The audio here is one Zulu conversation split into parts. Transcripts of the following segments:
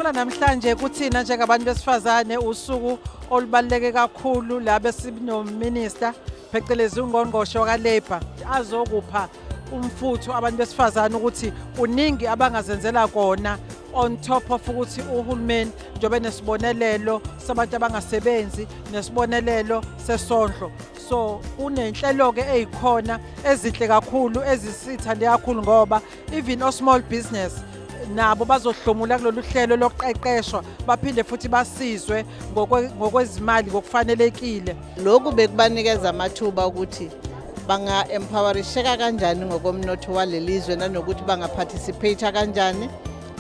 Uyabona namhlanje kuthina njengabantu besifazane usuku olubaluleke kakhulu la besinominister phecelezi ungqongqoshe kaLabor azokupha umfutho abantu besifazane ukuthi uningi abangazenzela kona on top of ukuthi uhulumeni njobe nesibonelelo sabantu abangasebenzi nesibonelelo sesondlo. So kunenhlelo ke ezikhona ezinhle kakhulu ezisithande kakhulu ngoba even o small business nabo bazohlomula kulolu hlelo lokuqeqeshwa baphinde futhi basizwe ngokwezimali ngokufanelekile. Lokhu bekubanikeza amathuba ukuthi banga-empowerisheka kanjani ngokomnotho walelizwe nanokuthi banga-participate kanjani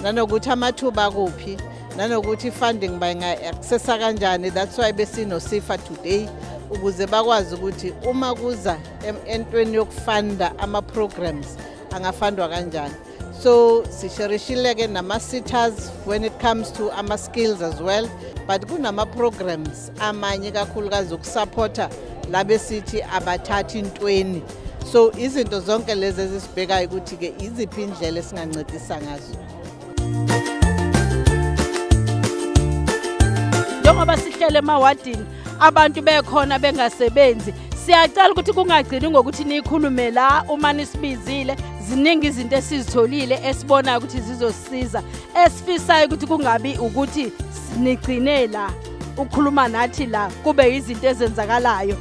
nanokuthi amathuba kuphi nanokuthi funding banga-accessa kanjani. That's why besino-SEFA today ukuze bakwazi ukuthi uma kuza entweni yokufunda ama-programs angafundwa kanjani. So sisherishile ke nama-SETAs when it comes to ama-skills as well, but kunama-programs amanye kakhulukazi ukusupporta labe sithi abathathi intweni. So izinto zonke lezi ezisibhekayo ukuthi ke iziphi indlela esingancedisa ngazo. Njengoba sihlele emawadini abantu bekhona bengasebenzi, siyacela ukuthi kungagcini ngokuthi nikhulume la uma nisibizile. Ziningi izinto esizitholile esibonayo ukuthi zizosiza, esifisayo ukuthi kungabi ukuthi nigcine la ukukhuluma nathi la kube izinto ezenzakalayo.